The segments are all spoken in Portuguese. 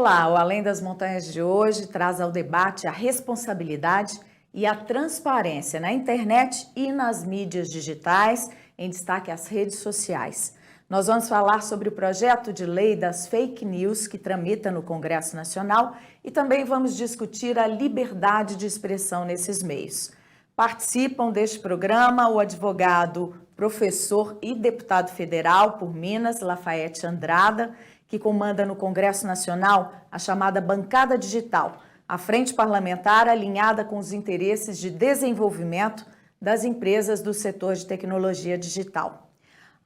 Olá, o Além das Montanhas de hoje traz ao debate a responsabilidade e a transparência na internet e nas mídias digitais, em destaque as redes sociais. Nós vamos falar sobre o projeto de lei das fake news que tramita no Congresso Nacional e também vamos discutir a liberdade de expressão nesses meios. Participam deste programa o advogado, professor e deputado federal por Minas, Lafayette Andrada, que comanda no Congresso Nacional a chamada Bancada Digital, a frente parlamentar alinhada com os interesses de desenvolvimento das empresas do setor de tecnologia digital.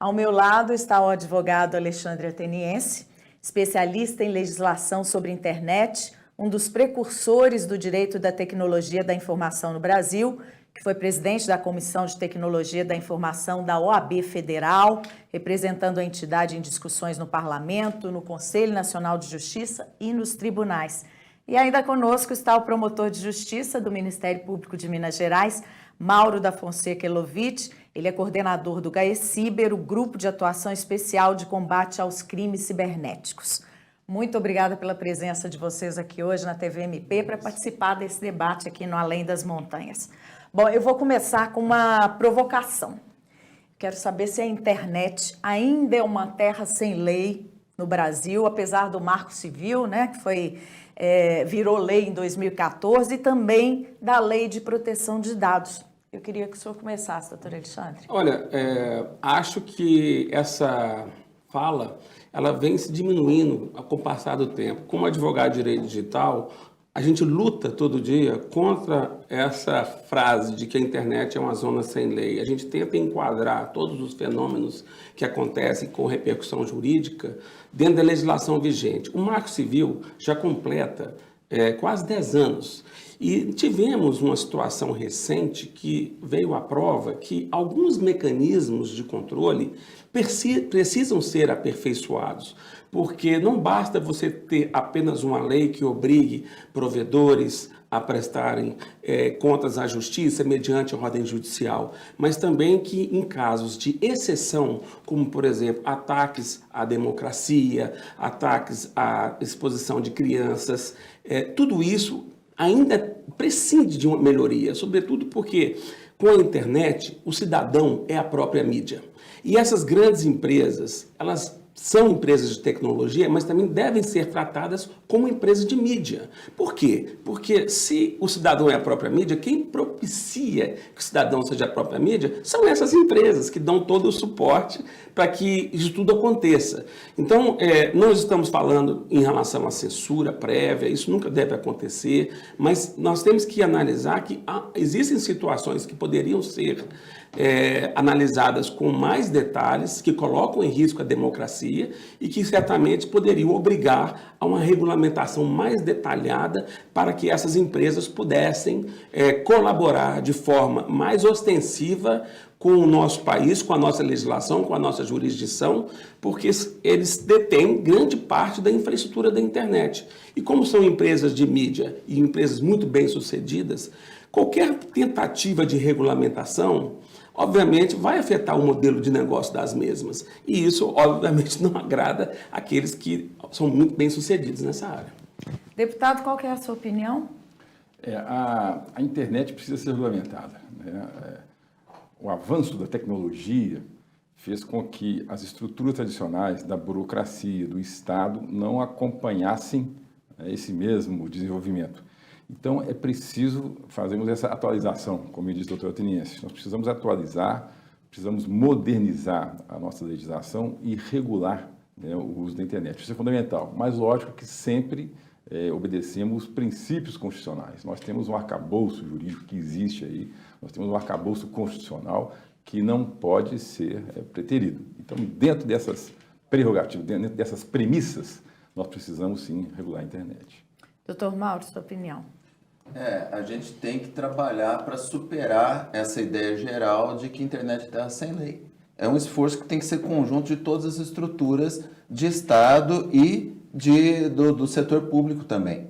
Ao meu lado está o advogado Alexandre Ateniense, especialista em legislação sobre internet, um dos precursores do direito da tecnologia da informação no Brasil, que foi presidente da Comissão de Tecnologia da Informação da OAB Federal, representando a entidade em discussões no Parlamento, no Conselho Nacional de Justiça e nos tribunais. E ainda conosco está o promotor de Justiça do Ministério Público de Minas Gerais, Mauro da Fonseca Elovitch. Ele é coordenador do GAECIBER, o Grupo de Atuação Especial de Combate aos Crimes Cibernéticos. Muito obrigada pela presença de vocês aqui hoje na TVMP para participar desse debate aqui no Além das Montanhas. Bom, eu vou começar com uma provocação. Quero saber se a internet ainda é uma terra sem lei no Brasil, apesar do Marco Civil, né, que virou lei em 2014, e também da Lei de Proteção de Dados. Eu queria que o senhor começasse, doutor Alexandre. Olha, acho que essa fala ela vem se diminuindo com o passar do tempo. Como advogado de direito digital, a gente luta todo dia contra essa frase de que a internet é uma zona sem lei. A gente tenta enquadrar todos os fenômenos que acontecem com repercussão jurídica dentro da legislação vigente. O Marco Civil já completa quase 10 anos. E tivemos uma situação recente que veio à prova que alguns mecanismos de controle precisam ser aperfeiçoados, porque não basta você ter apenas uma lei que obrigue provedores a prestarem contas à justiça mediante a ordem judicial, mas também que em casos de exceção, como por exemplo ataques à democracia, ataques à exposição de crianças, tudo isso ainda prescinde de uma melhoria, sobretudo porque com a internet o cidadão é a própria mídia. E essas grandes empresas, elas são empresas de tecnologia, mas também devem ser tratadas como empresas de mídia. Por quê? Porque se o cidadão é a própria mídia, quem propicia que o cidadão seja a própria mídia são essas empresas que dão todo o suporte para que isso tudo aconteça. Então, nós estamos falando em relação à censura prévia, isso nunca deve acontecer, mas nós temos que analisar que existem situações que poderiam ser analisadas com mais detalhes, que colocam em risco a democracia e que certamente poderiam obrigar a uma regulamentação mais detalhada para que essas empresas pudessem colaborar de forma mais ostensiva com o nosso país, com a nossa legislação, com a nossa jurisdição, porque eles detêm grande parte da infraestrutura da internet. E como são empresas de mídia e empresas muito bem-sucedidas, qualquer tentativa de regulamentação obviamente vai afetar o modelo de negócio das mesmas. E isso, obviamente, não agrada aqueles que são muito bem-sucedidos nessa área. Deputado, qual que é a sua opinião? A internet precisa ser regulamentada, né? O avanço da tecnologia fez com que as estruturas tradicionais da burocracia, do Estado, não acompanhassem esse mesmo desenvolvimento. Então, é preciso fazermos essa atualização, como disse o doutor Ateniense. Nós precisamos atualizar, precisamos modernizar a nossa legislação e regular, né, o uso da internet. Isso é fundamental, mas lógico que sempre obedecemos princípios constitucionais. Nós temos um arcabouço jurídico que existe aí, nós temos um arcabouço constitucional que não pode ser preterido. Então, dentro dessas prerrogativas, dentro dessas premissas, nós precisamos sim regular a internet. Doutor Mauro, sua opinião? A gente tem que trabalhar para superar essa ideia geral de que a internet é terra sem lei. É um esforço que tem que ser conjunto de todas as estruturas de Estado e do setor público também.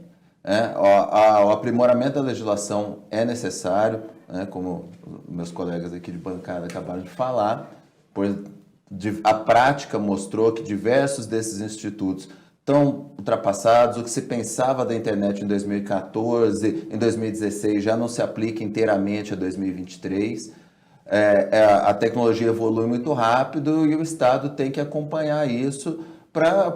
O aprimoramento da legislação é necessário, como meus colegas aqui de bancada acabaram de falar, pois a prática mostrou que diversos desses institutos estão ultrapassados. O que se pensava da internet em 2014, em 2016, já não se aplica inteiramente a 2023. A tecnologia evolui muito rápido e o Estado tem que acompanhar isso,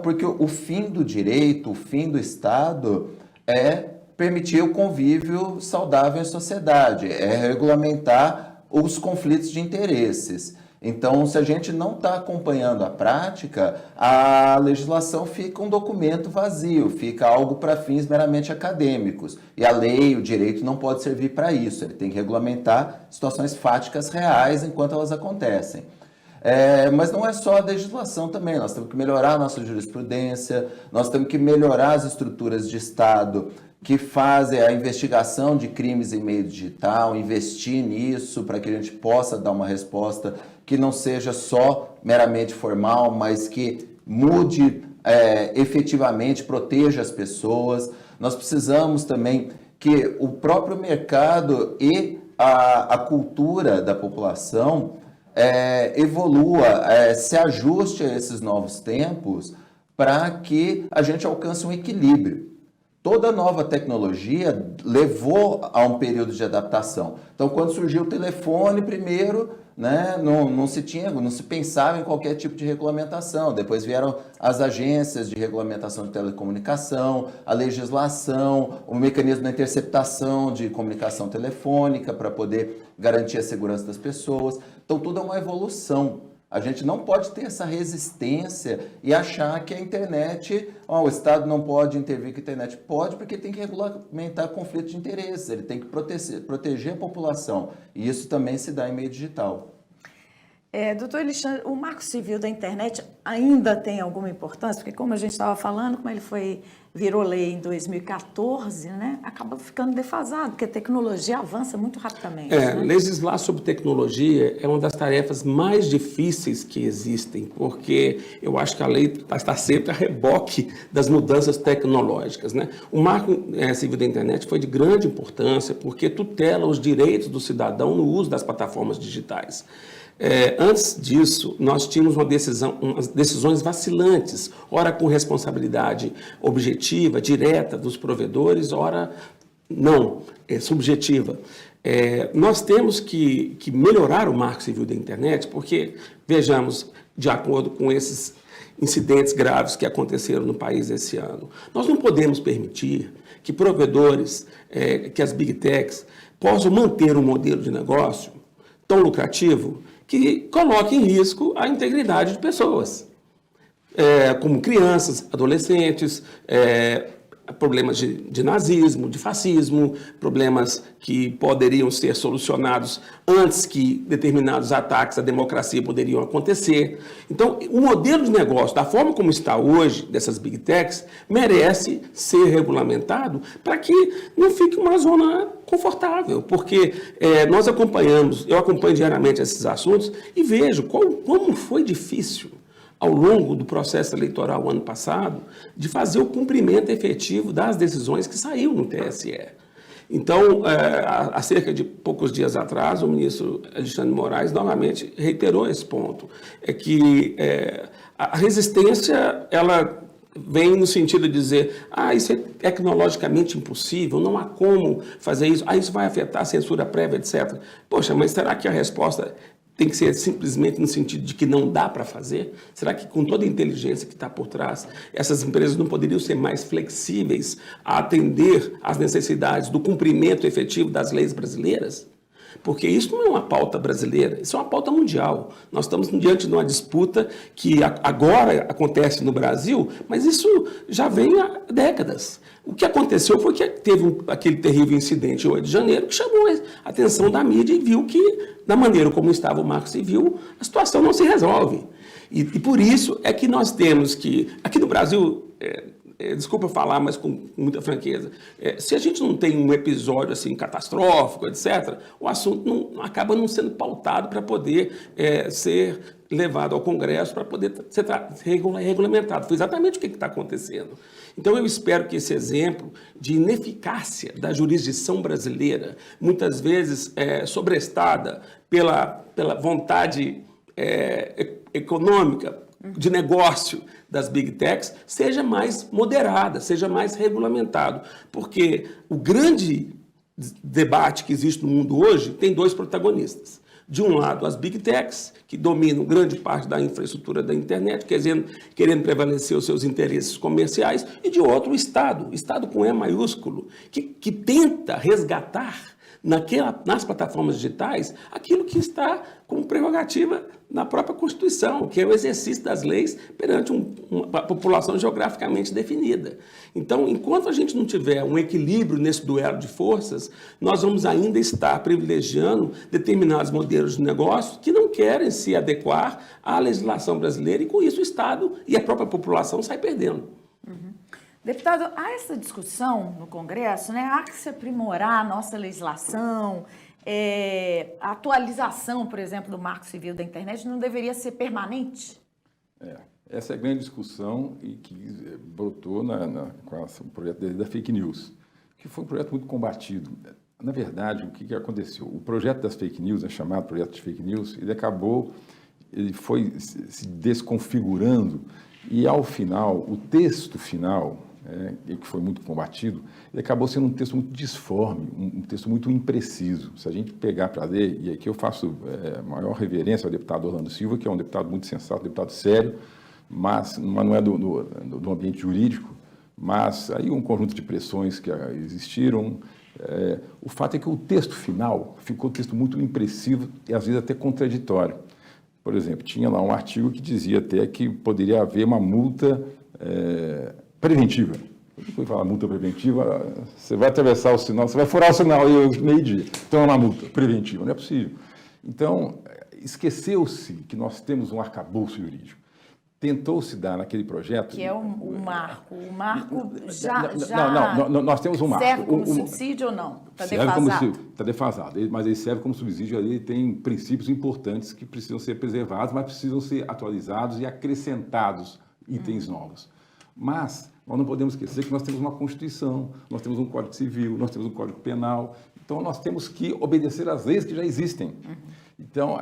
porque o fim do direito, o fim do Estado é permitir o convívio saudável em sociedade, é regulamentar os conflitos de interesses. Então, se a gente não está acompanhando a prática, a legislação fica um documento vazio, fica algo para fins meramente acadêmicos. E a lei, o direito não pode servir para isso, ele tem que regulamentar situações fáticas reais enquanto elas acontecem. Mas não é só a legislação também, nós temos que melhorar a nossa jurisprudência, nós temos que melhorar as estruturas de Estado que fazem a investigação de crimes em meio digital, investir nisso para que a gente possa dar uma resposta que não seja só meramente formal, mas que mude efetivamente, proteja as pessoas. Nós precisamos também que o próprio mercado e a cultura da população evolua, se ajuste a esses novos tempos para que a gente alcance um equilíbrio. Toda nova tecnologia levou a um período de adaptação. Então, quando surgiu o telefone, primeiro, né, não se pensava em qualquer tipo de regulamentação. Depois vieram as agências de regulamentação de telecomunicação, a legislação, o mecanismo da interceptação de comunicação telefônica para poder garantir a segurança das pessoas. Então, tudo é uma evolução. A gente não pode ter essa resistência e achar que a internet, o Estado não pode intervir, que a internet pode, porque tem que regulamentar conflito de interesses, ele tem que proteger a população. E isso também se dá em meio digital. Doutor Alexandre, o Marco Civil da internet ainda tem alguma importância? Porque como a gente estava falando, como ele virou lei em 2014, né, acaba ficando defasado, porque a tecnologia avança muito rapidamente. Né? Legislar sobre tecnologia é uma das tarefas mais difíceis que existem, porque eu acho que a lei está sempre a reboque das mudanças tecnológicas. Né? O Marco Civil da internet foi de grande importância, porque tutela os direitos do cidadão no uso das plataformas digitais. Antes disso, nós tínhamos umas decisões vacilantes, ora com responsabilidade objetiva, direta dos provedores, ora não, subjetiva. Nós temos que melhorar o Marco Civil da internet, porque, vejamos, de acordo com esses incidentes graves que aconteceram no país esse ano, nós não podemos permitir que provedores, que as Big Techs, possam manter um modelo de negócio tão lucrativo que coloque em risco a integridade de pessoas, como crianças, adolescentes, problemas de nazismo, de fascismo, problemas que poderiam ser solucionados antes que determinados ataques à democracia poderiam acontecer. Então, o modelo de negócio, da forma como está hoje, dessas Big Techs, merece ser regulamentado para que não fique uma zona confortável, porque eu acompanho diariamente esses assuntos e vejo como foi difícil ao longo do processo eleitoral ano passado, de fazer o cumprimento efetivo das decisões que saíram no TSE. Então, há cerca de poucos dias atrás, o ministro Alexandre de Moraes novamente reiterou esse ponto, que a resistência, ela vem no sentido de dizer, isso é tecnologicamente impossível, não há como fazer isso, isso vai afetar a censura prévia, etc. Poxa, mas será que a resposta tem que ser simplesmente no sentido de que não dá para fazer? Será que com toda a inteligência que está por trás, essas empresas não poderiam ser mais flexíveis a atender às necessidades do cumprimento efetivo das leis brasileiras? Porque isso não é uma pauta brasileira, isso é uma pauta mundial. Nós estamos diante de uma disputa que agora acontece no Brasil, mas isso já vem há décadas. O que aconteceu foi que teve aquele terrível incidente em 8 de janeiro que chamou a atenção da mídia e viu que, da maneira como estava o Marco Civil, a situação não se resolve. E por isso é que nós temos que, aqui no Brasil, desculpa falar, mas com muita franqueza, se a gente não tem um episódio assim catastrófico, etc., o assunto acaba não sendo pautado para poder ser levado ao Congresso, para poder ser regulamentado. Foi exatamente o que está acontecendo. Então, eu espero que esse exemplo de ineficácia da jurisdição brasileira, muitas vezes sobrestada pela vontade econômica, de negócio das Big Techs seja mais moderada, seja mais regulamentado. Porque o grande debate que existe no mundo hoje tem dois protagonistas. De um lado, as Big Techs, que dominam grande parte da infraestrutura da internet, querendo prevalecer os seus interesses comerciais, e de outro, o Estado com E maiúsculo, que tenta resgatar nas plataformas digitais aquilo que está como prerrogativa na própria Constituição, que é o exercício das leis perante uma população geograficamente definida. Então, enquanto a gente não tiver um equilíbrio nesse duelo de forças, nós vamos ainda estar privilegiando determinados modelos de negócio que não querem se adequar à legislação brasileira e, com isso, o Estado e a própria população saem perdendo. Deputado, há essa discussão no Congresso, né? Há que se aprimorar a nossa legislação, a atualização, por exemplo, do Marco Civil da Internet não deveria ser permanente? Essa é a grande discussão e que brotou com o projeto da fake news, que foi um projeto muito combatido. Na verdade, o que aconteceu? O projeto das fake news, chamado projeto de fake news, ele foi se desconfigurando e, ao final, o texto final, que foi muito combatido, ele acabou sendo um texto muito disforme, um texto muito impreciso. Se a gente pegar para ler, e aqui eu faço maior reverência ao deputado Orlando Silva, que é um deputado muito sensato, um deputado sério, mas não é do ambiente jurídico, mas aí um conjunto de pressões que existiram. O fato é que o texto final ficou um texto muito impreciso e às vezes até contraditório. Por exemplo, tinha lá um artigo que dizia até que poderia haver uma multa preventiva. Quando eu falar multa preventiva, você vai atravessar o sinal, você vai furar o sinal aí meio-dia. Então é uma multa preventiva, não é possível. Então, esqueceu-se que nós temos um arcabouço jurídico. Tentou-se dar naquele projeto... Que é o marco. O marco já Não, nós temos um marco. Serve como subsídio ou não? Está defasado? Está defasado, mas ele serve como subsídio, ele tem princípios importantes que precisam ser preservados, mas precisam ser atualizados e acrescentados itens novos. Mas nós não podemos esquecer que nós temos uma Constituição, nós temos um Código Civil, nós temos um Código Penal, então nós temos que obedecer às leis que já existem. Então,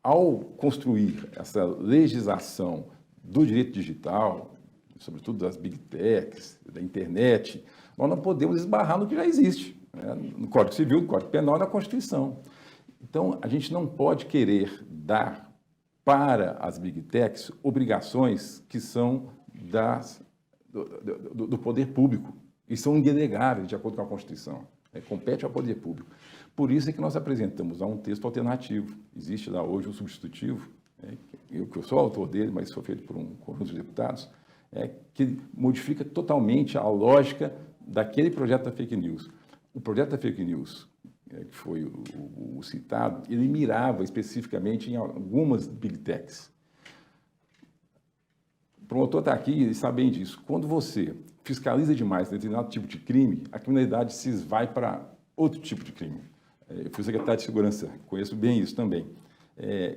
ao construir essa legislação do direito digital, sobretudo das Big Techs, da internet, nós não podemos esbarrar no que já existe, no Código Civil, no Código Penal e na Constituição. Então, a gente não pode querer dar para as Big Techs obrigações que são do poder público e são indelegáveis de acordo com a Constituição. Compete ao poder público. Por isso é que nós apresentamos um texto alternativo. Existe lá hoje um substitutivo, que eu sou autor dele, mas foi feito por um conjunto de deputados, que modifica totalmente a lógica daquele projeto da fake news. O projeto da fake news, que foi o citado, ele mirava especificamente em algumas Big Techs. O promotor está aqui e sabe bem disso. Quando você fiscaliza demais determinado tipo de crime, a criminalidade se esvai para outro tipo de crime. Eu fui secretário de Segurança, conheço bem isso também.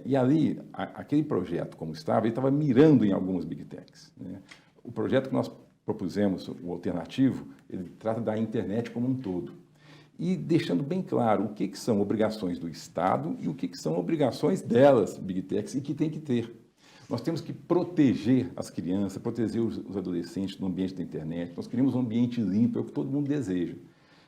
E ali, aquele projeto como estava, ele estava mirando em algumas Big Techs. O projeto que nós propusemos, o alternativo, ele trata da internet como um todo. E deixando bem claro o que são obrigações do Estado e o que são obrigações delas, Big Techs, e que tem que ter. Nós temos que proteger as crianças, proteger os adolescentes no ambiente da internet. Nós queremos um ambiente limpo, é o que todo mundo deseja.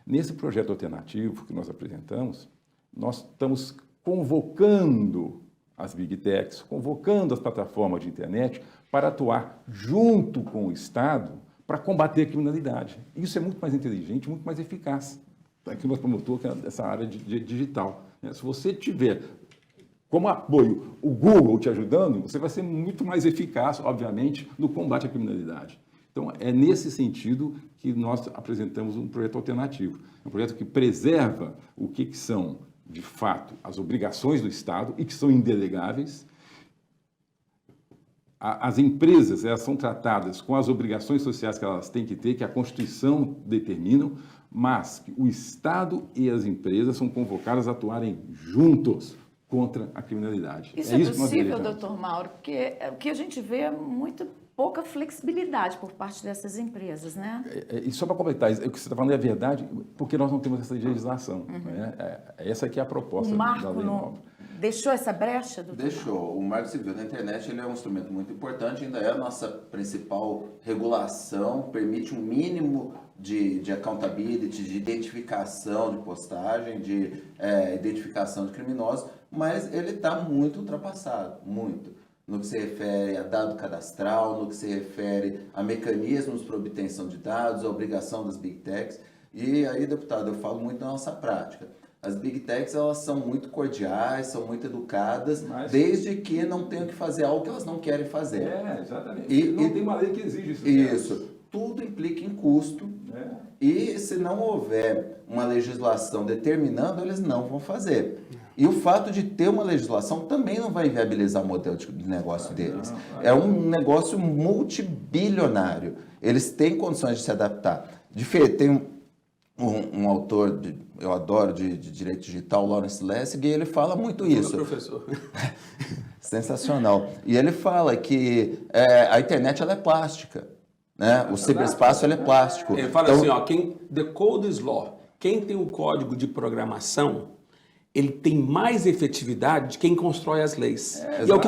Nesse projeto alternativo que nós apresentamos, nós estamos convocando as Big Techs, convocando as plataformas de internet para atuar junto com o Estado para combater a criminalidade. Isso é muito mais inteligente, muito mais eficaz. Aqui nós promotores dessa área digital. Se você tiver como apoio o Google te ajudando, você vai ser muito mais eficaz, obviamente, no combate à criminalidade. Então, é nesse sentido que nós apresentamos um projeto alternativo. Um projeto que preserva o que são, de fato, as obrigações do Estado e que são indelegáveis. As empresas, elas são tratadas com as obrigações sociais que elas têm que ter, que a Constituição determina, mas que o Estado e as empresas são convocadas a atuarem juntos contra a criminalidade. Isso é isso que nós possível, desejamos. doutor Mauro? Porque o que a gente vê é muito pouca flexibilidade por parte dessas empresas, né? E só para completar, o que você está falando é verdade, porque nós não temos essa legislação. Né? Essa aqui é a proposta O marco da lei nova. deixou essa brecha, doutor? Deixou. O Marco Civil da Internet ele é um instrumento muito importante, ainda é a nossa principal regulação, permite um mínimo de accountability, de identificação de postagem, de identificação de criminosos, mas ele está muito ultrapassado, muito. No que se refere a dado cadastral, no que se refere a mecanismos para obtenção de dados, a obrigação das Big Techs. E aí, deputado, eu falo muito da nossa prática. As Big Techs, elas são muito cordiais, são muito educadas, desde que não tenham que fazer algo que elas não querem fazer. Exatamente. Não tem uma lei que exige isso. Isso. Tudo implica em custo. E se não houver uma legislação determinando, eles não vão fazer. E o fato de ter uma legislação também não vai inviabilizar o modelo de negócio deles. É um negócio multibilionário. Eles têm condições de se adaptar. Tem um autor, eu adoro, de direito digital, Lawrence Lessig, e ele fala muito isso. Professor. Sensacional. E ele fala que a internet ela é plástica. Né? O ciberespaço ele é plástico. Ele fala assim, ó, the code is law. Quem tem o código de programação, ele tem mais efetividade de quem constrói as leis. E é o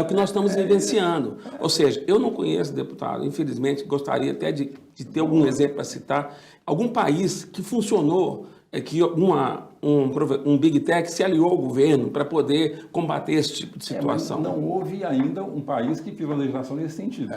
que nós estamos vivenciando. Ou seja, eu não conheço, deputado, infelizmente, gostaria até de ter algum exemplo para citar, algum país que funcionou, que um Big Tech se aliou ao governo para poder combater esse tipo de situação. Não houve ainda um país que fez uma legislação nesse sentido.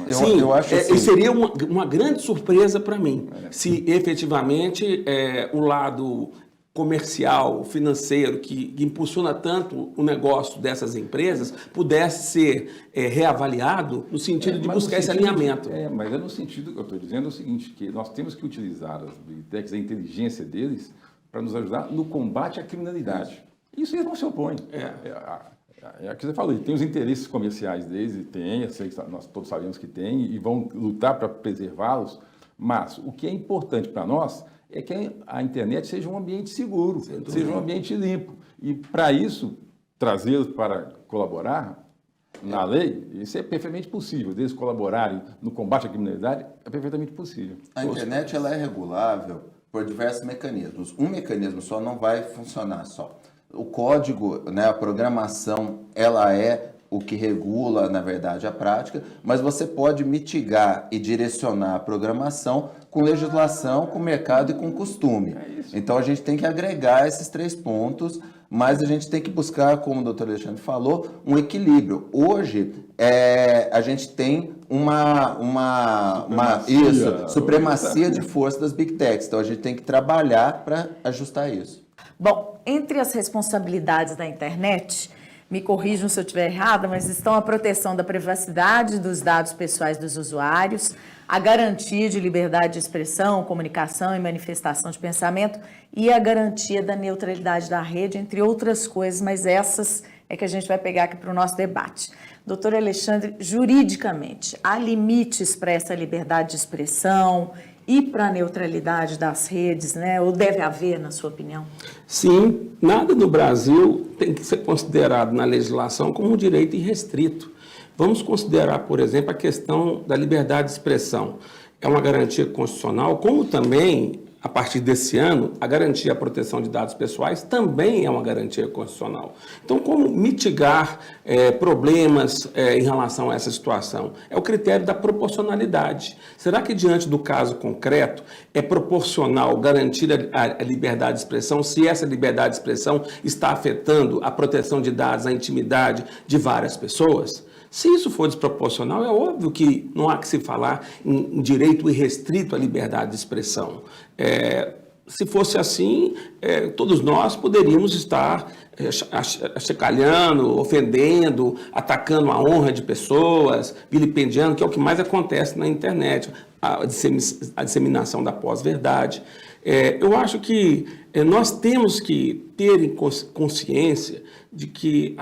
Sim, eu acho assim, seria uma grande surpresa para mim, se efetivamente o lado comercial, financeiro, que impulsiona tanto o negócio dessas empresas, pudesse ser reavaliado no sentido de buscar esse alinhamento. Mas é no sentido que eu estou dizendo o seguinte, que nós temos que utilizar as Big Techs, a inteligência deles, para nos ajudar no combate à criminalidade. Isso eles não se opõem. É o que você falou, tem os interesses comerciais deles, nós todos sabemos que tem, e vão lutar para preservá-los, mas o que é importante para nós é que a internet seja um ambiente seguro, seja um ambiente limpo. E, para isso, trazê-los para colaborar na lei, isso é perfeitamente possível. Deles colaborarem no combate à criminalidade, é perfeitamente possível. A internet ela é regulável por diversos mecanismos. Um mecanismo só não vai funcionar só. O código, né, a programação, ela é o que regula, na verdade, a prática, mas você pode mitigar e direcionar a programação com legislação, com mercado e com costume. Então, a gente tem que agregar esses 3 pontos, mas a gente tem que buscar, como o doutor Alexandre falou, um equilíbrio. Hoje, a gente tem supremacia de força das Big Techs. Então, a gente tem que trabalhar para ajustar isso. Bom, entre as responsabilidades da internet, me corrijam se eu estiver errada, mas estão a proteção da privacidade dos dados pessoais dos usuários, a garantia de liberdade de expressão, comunicação e manifestação de pensamento e a garantia da neutralidade da rede, entre outras coisas, mas essas é que a gente vai pegar aqui para o nosso debate. Doutor Alexandre, juridicamente, há limites para essa liberdade de expressão e para a neutralidade das redes, né? Ou deve haver, na sua opinião? Sim, nada no Brasil tem que ser considerado na legislação como um direito irrestrito. Vamos considerar, por exemplo, a questão da liberdade de expressão. É uma garantia constitucional, como também, a partir desse ano, a garantia à proteção de dados pessoais também é uma garantia constitucional. Então, como mitigar problemas em relação a essa situação? É o critério da proporcionalidade. Será que, diante do caso concreto, é proporcional garantir a liberdade de expressão se essa liberdade de expressão está afetando a proteção de dados, a intimidade de várias pessoas? Se isso for desproporcional, é óbvio que não há que se falar em direito irrestrito à liberdade de expressão. Se fosse assim, todos nós poderíamos estar achicalhando, ofendendo, atacando a honra de pessoas, vilipendiando, que é o que mais acontece na internet, a disseminação da pós-verdade. Eu acho que nós temos que ter consciência de que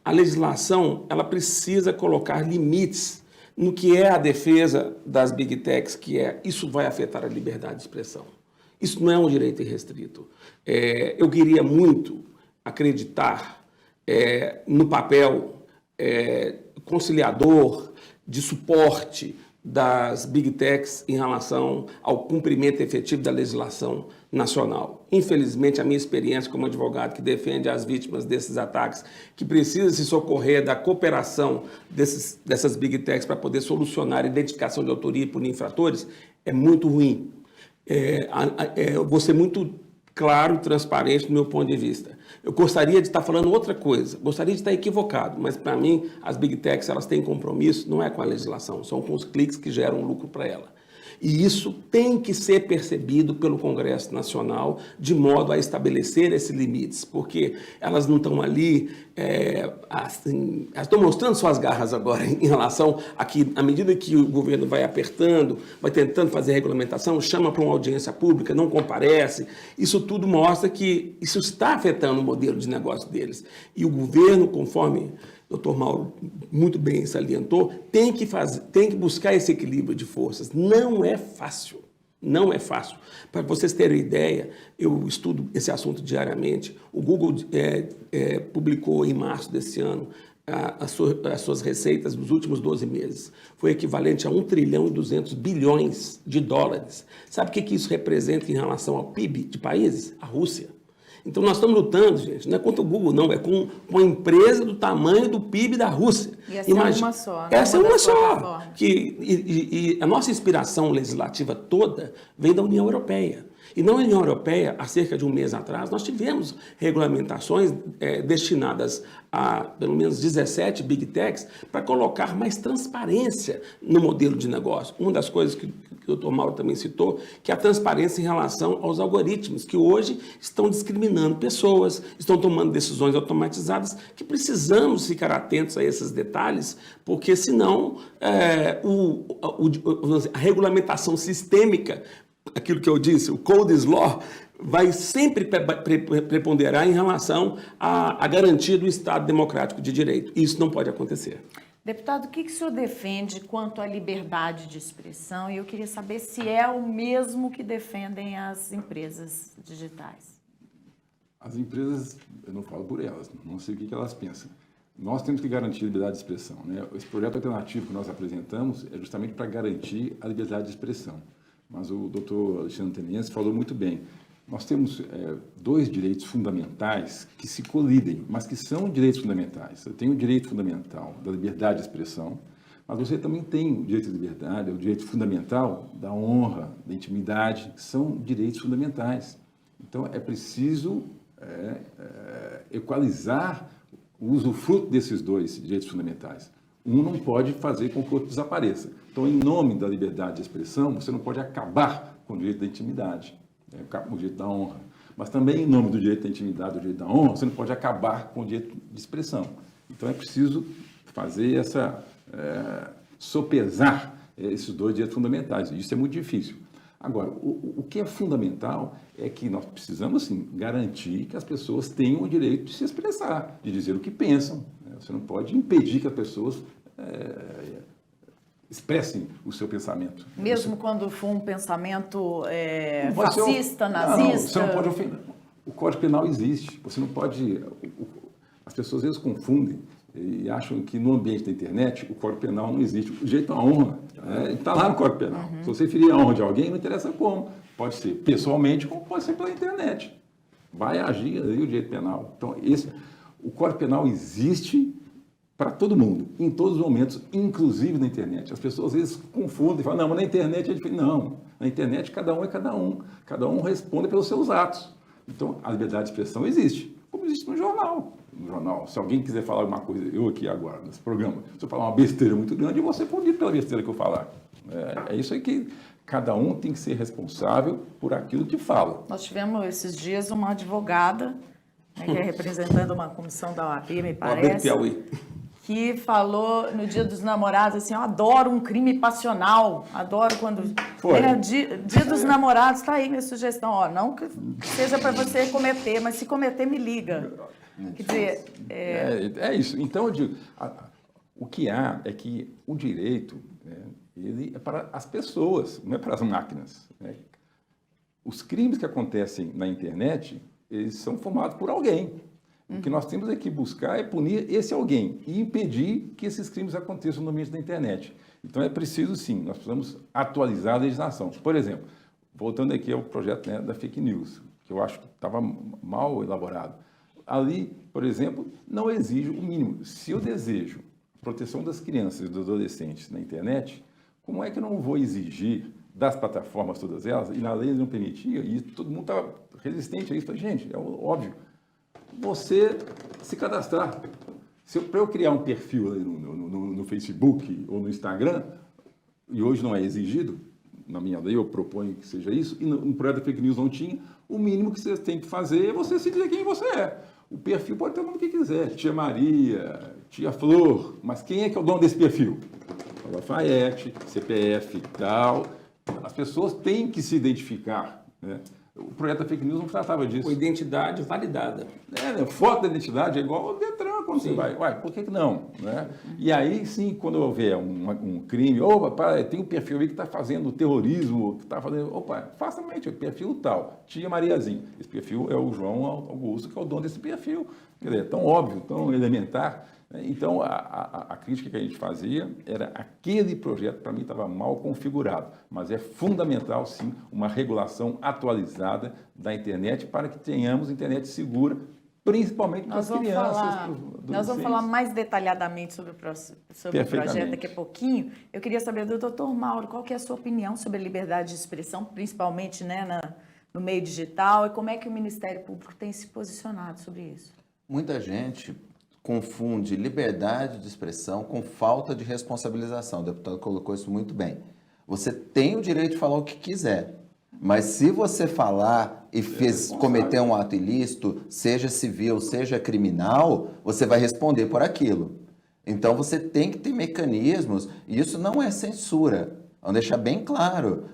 a legislação ela precisa colocar limites no que é a defesa das Big Techs, que isso vai afetar a liberdade de expressão. Isso não é um direito irrestrito. Eu queria muito acreditar no papel conciliador, de suporte das Big Techs em relação ao cumprimento efetivo da legislação nacional. Infelizmente, a minha experiência como advogado que defende as vítimas desses ataques, que precisa se socorrer da cooperação dessas Big Techs para poder solucionar a identificação de autoria e punir infratores, é muito ruim. Eu vou ser muito claro e transparente do meu ponto de vista. Eu gostaria de estar falando outra coisa, gostaria de estar equivocado, mas para mim as Big Techs elas têm compromisso, não é com a legislação, são com os cliques que geram lucro para ela. E isso tem que ser percebido pelo Congresso Nacional de modo a estabelecer esses limites, porque elas não estão ali, assim, elas estão mostrando suas garras agora em relação a que, à medida que o governo vai apertando, vai tentando fazer regulamentação, chama para uma audiência pública, não comparece, isso tudo mostra que isso está afetando o modelo de negócio deles. E o governo, conforme o Dr. Mauro muito bem salientou, tem que buscar esse equilíbrio de forças. Não é fácil, não é fácil. Para vocês terem ideia, eu estudo esse assunto diariamente. O Google publicou em março desse ano as suas receitas dos últimos 12 meses. Foi equivalente a 1 trilhão e 200 bilhões de dólares. Sabe o que isso representa em relação ao PIB de países? A Rússia. Então, nós estamos lutando, gente, não é contra o Google, não, é com uma empresa do tamanho do PIB da Rússia. E essa é uma só, né? Essa é uma só. E a nossa inspiração legislativa toda vem da União Europeia. E na União Europeia, há cerca de um mês atrás, nós tivemos regulamentações destinadas a pelo menos 17 Big Techs para colocar mais transparência no modelo de negócio. Uma das coisas que o Dr. Mauro também citou, que é a transparência em relação aos algoritmos, que hoje estão discriminando pessoas, estão tomando decisões automatizadas, que precisamos ficar atentos a esses detalhes, porque senão a regulamentação sistêmica, aquilo que eu disse, o Code is Law, vai sempre preponderar em relação à garantia do Estado democrático de direito. Isso não pode acontecer. Deputado, o que o senhor defende quanto à liberdade de expressão? E eu queria saber se é o mesmo que defendem as empresas digitais. As empresas, eu não falo por elas, não sei o que elas pensam. Nós temos que garantir a liberdade de expressão, né? Esse projeto alternativo que nós apresentamos é justamente para garantir a liberdade de expressão. Mas o doutor Alexandre Teniense falou muito bem. Nós temos dois direitos fundamentais que se colidem, mas que são direitos fundamentais. Você tem o direito fundamental da liberdade de expressão, mas você também tem o direito de liberdade, o direito fundamental da honra, da intimidade, que são direitos fundamentais. Então, é preciso equalizar o usufruto desses dois direitos fundamentais. Um não pode fazer com que o outro desapareça. Então, em nome da liberdade de expressão, você não pode acabar com o direito da intimidade, com o direito da honra. Mas também, em nome do direito da intimidade, do direito da honra, você não pode acabar com o direito de expressão. Então, é preciso fazer sopesar esses dois direitos fundamentais. Isso é muito difícil. Agora, o que é fundamental é que nós precisamos, sim, garantir que as pessoas tenham o direito de se expressar, de dizer o que pensam. Você não pode impedir que as pessoas expressem o seu pensamento. Mesmo quando for um pensamento fascista, nazista? Não, você não pode ofender. O Código Penal existe. Você não pode... As pessoas às vezes confundem e acham que no ambiente da internet o Código Penal não existe. O direito à honra está lá no Código Penal. Se você ferir a honra de alguém, não interessa como. Pode ser pessoalmente, como pode ser pela internet. Vai agir aí o direito penal. Então, o Código Penal existe para todo mundo, em todos os momentos, inclusive na internet. As pessoas às vezes confundem e falam, não, mas na internet é diferente. Não, na internet cada um é cada um. Cada um responde pelos seus atos. Então, a liberdade de expressão existe, como existe no jornal. No jornal, se alguém quiser falar alguma coisa, eu aqui agora, nesse programa, se eu falar uma besteira muito grande, eu vou ser punido pela besteira que eu falar. É isso aí que cada um tem que ser responsável por aquilo que fala. Nós tivemos esses dias uma advogada, que é representando uma comissão da OAB, me parece, que falou no Dia dos Namorados assim, eu adoro um crime passional, adoro quando... Dia dos Namorados, está aí minha sugestão, ó, não que seja para você cometer, mas se cometer, me liga. Quer dizer... É isso. Então, eu digo, o que há é que o direito, ele é para as pessoas, não é para as máquinas. Os crimes que acontecem na internet, eles são formados por alguém. O que nós temos é que buscar é punir esse alguém e impedir que esses crimes aconteçam no ambiente da internet. Então é preciso, sim, nós precisamos atualizar a legislação. Por exemplo, voltando aqui ao projeto, né, da fake news, que eu acho que estava mal elaborado. Ali, por exemplo, não exige o mínimo. Se eu desejo proteção das crianças e dos adolescentes na internet, como é que eu não vou exigir das plataformas todas elas, e na lei não permitia, e todo mundo estava resistente a isso. Falei, gente, é óbvio, você se cadastrar. Para eu criar um perfil no Facebook ou no Instagram, e hoje não é exigido, na minha lei eu proponho que seja isso, e no projeto da fake news não tinha, o mínimo que você tem que fazer é você se dizer quem você é. O perfil pode ter o nome que quiser, tia Maria, tia Flor, mas quem é que é o dono desse perfil? Lafayette, CPF e tal. As pessoas têm que se identificar, né? O projeto da fake news não tratava disso. Com identidade validada. Né? Foto da identidade é igual ao Detran quando você vai. Uai, por que não? Né? E aí, sim, quando houver um crime, opa, tem um perfil aí que está fazendo terrorismo, que está fazendo. Opa, facilmente, o perfil tal, tia Mariazinha. Esse perfil é o João Augusto, que é o dono desse perfil. Quer dizer, é tão óbvio, tão elementar. Então, a crítica que a gente fazia era aquele projeto, para mim, estava mal configurado, mas é fundamental, sim, uma regulação atualizada da internet para que tenhamos internet segura, principalmente para as crianças. Nós vamos falar mais detalhadamente sobre o projeto daqui a pouquinho. Eu queria saber do Dr. Mauro, qual que é a sua opinião sobre a liberdade de expressão, principalmente, né, no meio digital, e como é que o Ministério Público tem se posicionado sobre isso? Muita gente confunde liberdade de expressão com falta de responsabilização. O deputado colocou isso muito bem. Você tem o direito de falar o que quiser, mas se você falar e cometer um ato ilícito, seja civil, seja criminal, você vai responder por aquilo. Então você tem que ter mecanismos, e isso não é censura. Vamos deixar bem claro.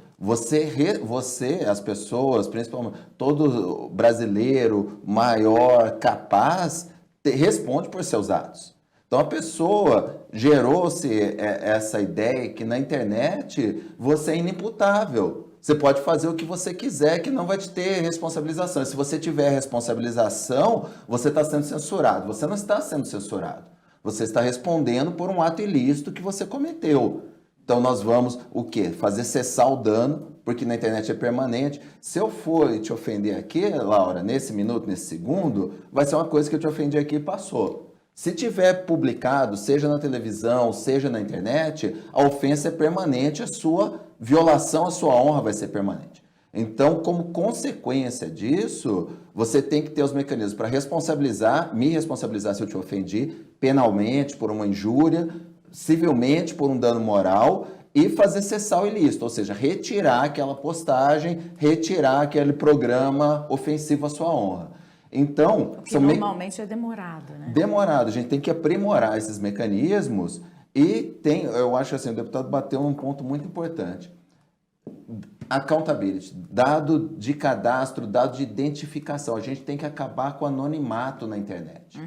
As pessoas, principalmente todo brasileiro maior, capaz, responde por seus atos. Então a pessoa gerou-se essa ideia que na internet você é inimputável. Você pode fazer o que você quiser, que não vai te ter responsabilização. E se você tiver responsabilização, você está sendo censurado. Você não está sendo censurado. Você está respondendo por um ato ilícito que você cometeu. Então nós vamos o quê? Fazer cessar o dano, porque na internet é permanente. Se eu for te ofender aqui, Laura, nesse minuto, nesse segundo, vai ser uma coisa que eu te ofendi aqui e passou. Se tiver publicado, seja na televisão, seja na internet, a ofensa é permanente, a sua violação à sua honra vai ser permanente. Então, como consequência disso, você tem que ter os mecanismos para me responsabilizar se eu te ofendi, penalmente por uma injúria, civilmente por um dano moral, e fazer cessar o ilícito, ou seja, retirar aquela postagem, retirar aquele programa ofensivo à sua honra. Então, que normalmente é demorado, né? Demorado. A gente tem que aprimorar esses mecanismos e eu acho assim, o deputado bateu num ponto muito importante. Accountability, dado de cadastro, dado de identificação. A gente tem que acabar com o anonimato na internet.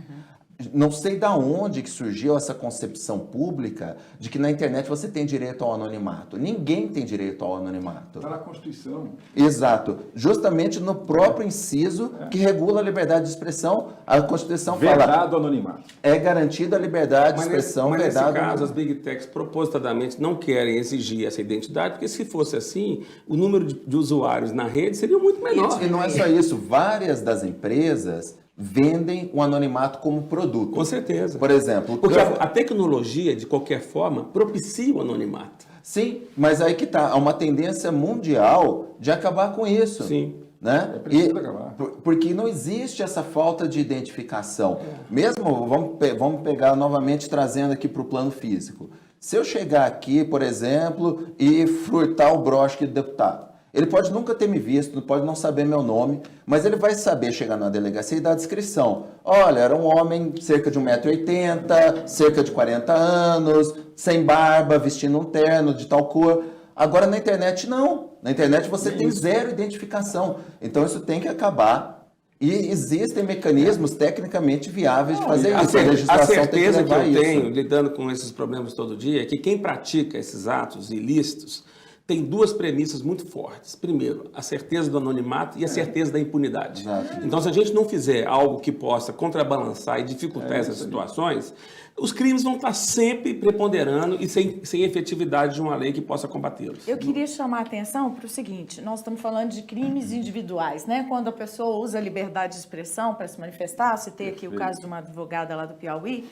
Não sei de onde que surgiu essa concepção pública de que na internet você tem direito ao anonimato. Ninguém tem direito ao anonimato. Está na Constituição. Exato. Justamente no próprio inciso que regula a liberdade de expressão, a Constituição fala... Vedado anonimato. É garantida a liberdade de expressão. Mas nesse caso, as Big Techs propositadamente não querem exigir essa identidade, porque se fosse assim, o número de usuários na rede seria muito menor. E não é só isso. Várias das empresas vendem o anonimato como produto. Com certeza. Por exemplo... Porque a tecnologia, de qualquer forma, propicia o anonimato. Sim, mas aí que está. Há uma tendência mundial de acabar com isso. Sim. Né? É preciso acabar. Porque não existe essa falta de identificação. Mesmo, vamos pegar novamente, trazendo aqui para o plano físico. Se eu chegar aqui, por exemplo, e furtar o broche do deputado, ele pode nunca ter me visto, pode não saber meu nome, mas ele vai saber chegar na delegacia e dar a descrição. Olha, era um homem cerca de 1,80 m, cerca de 40 anos, sem barba, vestindo um terno de tal cor. Agora na internet não. Na internet você tem zero identificação. Então isso tem que acabar. E existem mecanismos tecnicamente viáveis de fazer isso. A certeza que eu tenho, lidando com esses problemas todo dia, é que quem pratica esses atos ilícitos tem duas premissas muito fortes. Primeiro, a certeza do anonimato e a certeza da impunidade. Exato. Então, se a gente não fizer algo que possa contrabalançar e dificultar essas situações, os crimes vão estar sempre preponderando e sem efetividade de uma lei que possa combatê-los. Eu queria chamar a atenção para o seguinte, nós estamos falando de crimes individuais, né? Quando a pessoa usa a liberdade de expressão para se manifestar, citei aqui o caso de uma advogada lá do Piauí,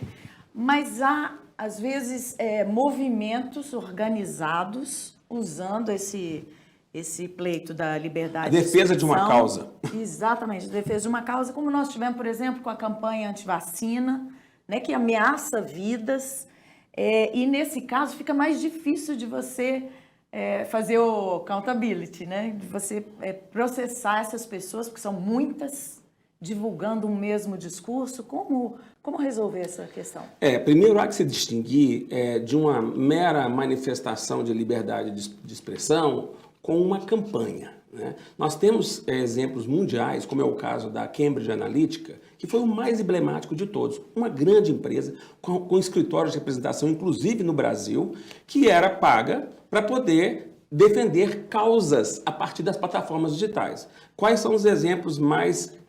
mas há, às vezes, movimentos organizados usando esse pleito da liberdade de expressão. A defesa de uma causa. Exatamente, a defesa de uma causa, como nós tivemos, por exemplo, com a campanha antivacina, né, que ameaça vidas, e nesse caso fica mais difícil de você fazer o accountability, né, de você processar essas pessoas, porque são muitas, divulgando um mesmo discurso. Como resolver essa questão? Primeiro há que se distinguir de uma mera manifestação de liberdade de expressão com uma campanha, né? Nós temos exemplos mundiais, como é o caso da Cambridge Analytica, que foi o mais emblemático de todos. Uma grande empresa com escritórios de representação, inclusive no Brasil, que era paga para poder defender causas a partir das plataformas digitais. Quais são os exemplos mais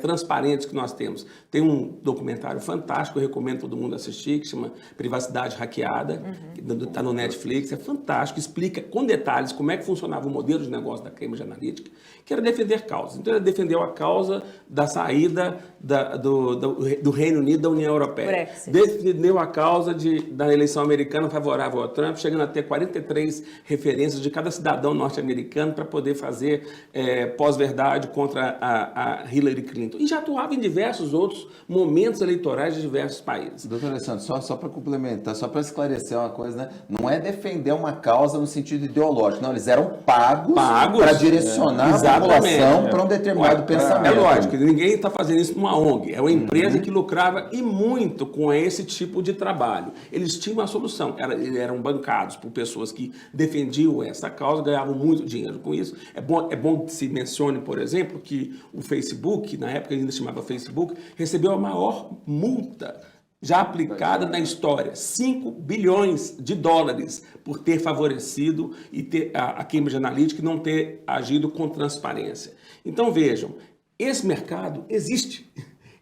transparentes que nós temos? Tem um documentário fantástico, eu recomendo todo mundo assistir, que chama Privacidade Hackeada, que está no Netflix, é fantástico, explica com detalhes como é que funcionava o modelo de negócio da Cambridge Analytica, que era defender causas. Então, ele defendeu a causa da saída do Reino Unido da União Europeia. Brexit. Defendeu a causa da eleição americana favorável ao Trump, chegando a ter 43 referências de cada cidadão norte-americano para poder fazer pós-verdade contra a Hillary Clinton. E já atuava em diversos outros momentos eleitorais de diversos países. Doutor Alessandro, só para complementar, só para esclarecer uma coisa, né? Não é defender uma causa no sentido ideológico, não, eles eram pagos para direcionar a população para um determinado pensamento. É lógico, ninguém está fazendo isso numa ONG, é uma empresa que lucrava e muito com esse tipo de trabalho. Eles tinham uma solução, eram bancados por pessoas que defendiam essa causa, ganhavam muito dinheiro com isso. É bom que se mencione, por exemplo, que o Facebook, na época ainda chamava Facebook, recebeu a maior multa já aplicada na história, 5 bilhões de dólares, por ter favorecido e ter a Cambridge Analytica e não ter agido com transparência. Então vejam, esse mercado existe,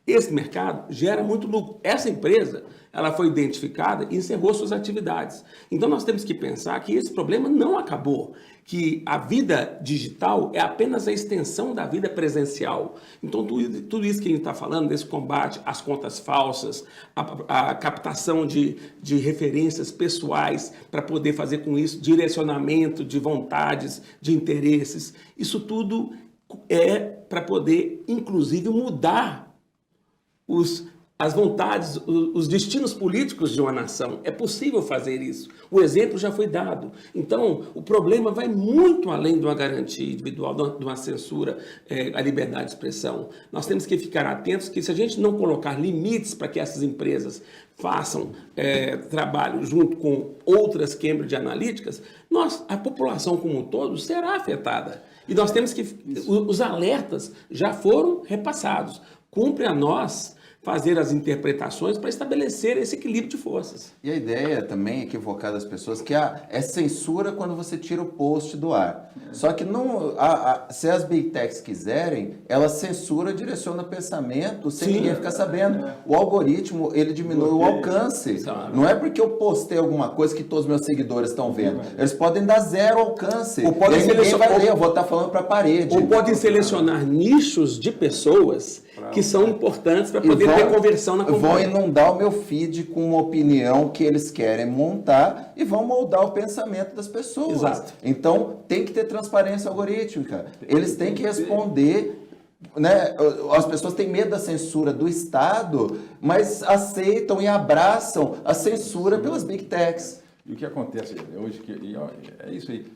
esse mercado gera muito lucro. Essa empresa, ela foi identificada e encerrou suas atividades. Então nós temos que pensar que esse problema não acabou, que a vida digital é apenas a extensão da vida presencial. Então tudo isso que a gente está falando, desse combate às contas falsas, a captação de referências pessoais para poder fazer com isso direcionamento de vontades, de interesses, isso tudo é para poder, inclusive, mudar as vontades, os destinos políticos de uma nação. É possível fazer isso. O exemplo já foi dado. Então, o problema vai muito além de uma garantia individual, de uma censura à liberdade de expressão. Nós temos que ficar atentos que, se a gente não colocar limites para que essas empresas façam trabalho junto com outras Cambridge Analyticas, a população como um todo será afetada. E nós temos que... Os alertas já foram repassados. Cumpre a nós fazer as interpretações para estabelecer esse equilíbrio de forças. E a ideia também equivocada das pessoas que é censura quando você tira o post do ar. Só que se as Big Techs quiserem, ela censura, direciona o pensamento sem ninguém ficar sabendo. O algoritmo, ele diminui o alcance. Não é porque eu postei alguma coisa que todos os meus seguidores estão vendo. Eles podem dar 0 alcance. Ou podem vai ler, eu vou estar falando para a parede. Ou podem selecionar nichos de pessoas que são importantes para poder ter conversão na comunidade. Vão inundar o meu feed com uma opinião que eles querem montar e vão moldar o pensamento das pessoas. Exato. Então, tem que ter transparência algorítmica. Eles têm que responder, né? As pessoas têm medo da censura do Estado, mas aceitam e abraçam a censura pelas Big Techs. E o que acontece hoje, é isso aí.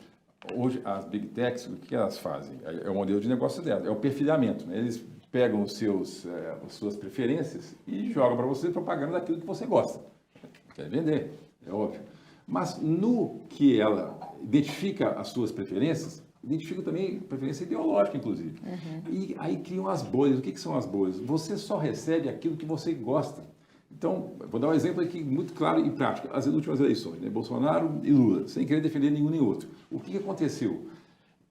Hoje, as Big Techs, o que elas fazem? É o modelo de negócio delas, é o perfilhamento, né? Eles pegam as suas preferências e jogam para você propaganda daquilo que você gosta. Quer vender, é óbvio. Mas no que ela identifica as suas preferências, identifica também preferência ideológica, inclusive. E aí criam as bolhas. O que são as bolhas? Você só recebe aquilo que você gosta. Então, vou dar um exemplo aqui muito claro e prático. As últimas eleições, né? Bolsonaro e Lula, sem querer defender nenhum nem outro. O que aconteceu?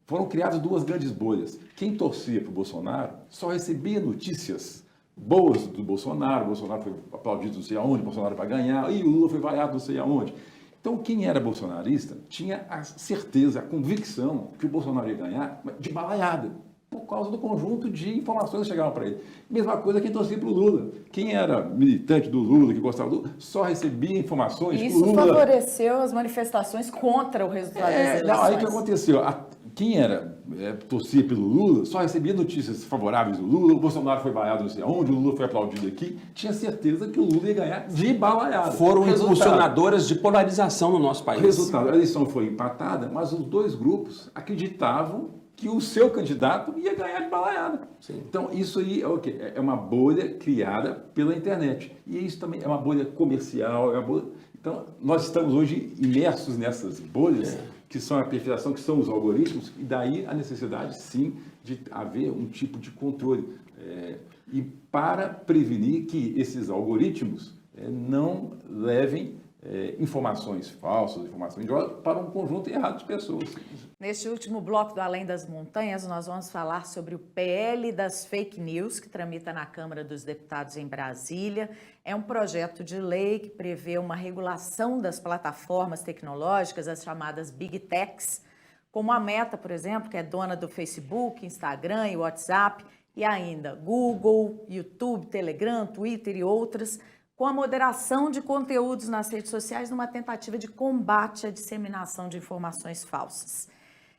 Foram criadas duas grandes bolhas. Quem torcia para o Bolsonaro só recebia notícias boas do Bolsonaro. O Bolsonaro foi aplaudido não sei aonde, o Bolsonaro vai ganhar, e o Lula foi vaiado não sei aonde. Então, quem era bolsonarista tinha a certeza, a convicção que o Bolsonaro ia ganhar de balaiada, por causa do conjunto de informações que chegavam para ele. Mesma coisa quem torcia para o Lula. Quem era militante do Lula, que gostava do Lula, só recebia informações que o Isso Lula... favoreceu as manifestações contra o resultado das eleições. Não, aí o que aconteceu? Quem torcia pelo Lula só recebia notícias favoráveis do Lula, o Bolsonaro foi vaiado não sei aonde, o Lula foi aplaudido aqui, tinha certeza que o Lula ia ganhar de balaiada. Foram impulsionadoras de polarização no nosso país. Resultado, a eleição foi empatada, mas os dois grupos acreditavam que o seu candidato ia ganhar de balaiada. Sim. Então, isso aí é o quê? É uma bolha criada pela internet. E isso também é uma bolha comercial. Então, nós estamos hoje imersos nessas bolhas, que são a perfeição, que são os algoritmos, e daí a necessidade, sim, de haver um tipo de controle. E para prevenir que esses algoritmos não levem informações falsas, informações para um conjunto errado de pessoas. Neste último bloco do Além das Montanhas, nós vamos falar sobre o PL das Fake News, que tramita na Câmara dos Deputados em Brasília. É um projeto de lei que prevê uma regulação das plataformas tecnológicas, as chamadas Big Techs, como a Meta, por exemplo, que é dona do Facebook, Instagram e WhatsApp, e ainda Google, YouTube, Telegram, Twitter e outras, com a moderação de conteúdos nas redes sociais numa tentativa de combate à disseminação de informações falsas.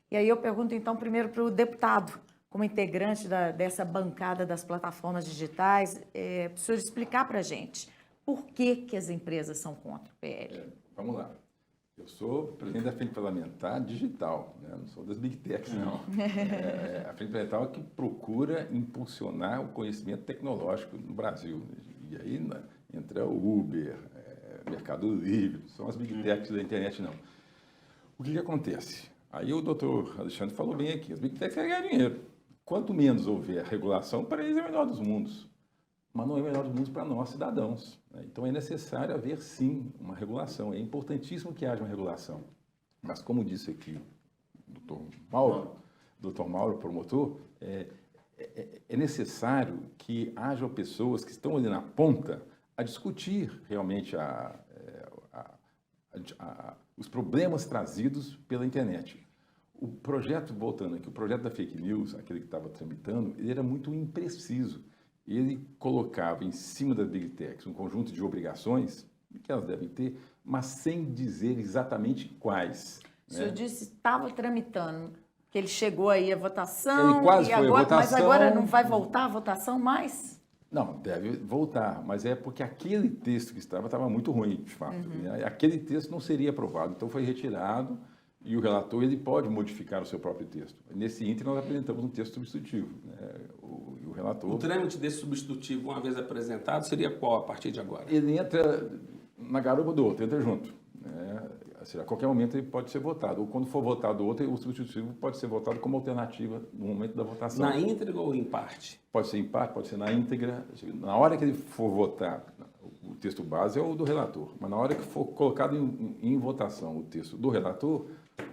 E aí eu pergunto então primeiro para o deputado, como integrante dessa bancada das plataformas digitais, para o senhor explicar para a gente por que as empresas são contra o PL. Vamos lá. Eu sou presidente da Frente Parlamentar Digital, né? Não sou das Big Techs, não. A Frente Parlamentar é que procura impulsionar o conhecimento tecnológico no Brasil. E aí entra o Uber, Mercado Livre, são as Big Techs da internet, não. O que acontece? Aí o doutor Alexandre falou bem aqui, as Big Techs querem ganhar dinheiro. Quanto menos houver regulação, para eles é o melhor dos mundos. Mas não é o melhor dos mundos para nós, cidadãos. Né? Então é necessário haver, sim, uma regulação. É importantíssimo que haja uma regulação. Mas, como disse aqui o doutor Mauro, promotor, é necessário que hajam pessoas que estão ali na ponta a discutir realmente os problemas trazidos pela internet. O projeto, voltando aqui, o projeto da fake news, aquele que estava tramitando, ele era muito impreciso. Ele colocava em cima das Big Techs um conjunto de obrigações, que elas devem ter, mas sem dizer exatamente quais. O senhor disse que estava tramitando, que ele chegou aí à votação, ele quase foi agora, a votação, mas agora não vai voltar a votação mais? Não, deve voltar, mas é porque aquele texto que estava muito ruim, de fato. Né? Aquele texto não seria aprovado, então foi retirado e o relator ele pode modificar o seu próprio texto. Nesse ínterim, nós apresentamos um texto substitutivo. Né? O relator... O trâmite desse substitutivo, uma vez apresentado, seria qual a partir de agora? Ele entra na garupa do outro, entra junto. Né? Assim, a qualquer momento ele pode ser votado. Ou quando for votado o outro, o substitutivo pode ser votado como alternativa no momento da votação. Na íntegra ou em parte? Pode ser em parte, pode ser na íntegra. Na hora que ele for votar, o texto base é o do relator. Mas na hora que for colocado em votação o texto do relator,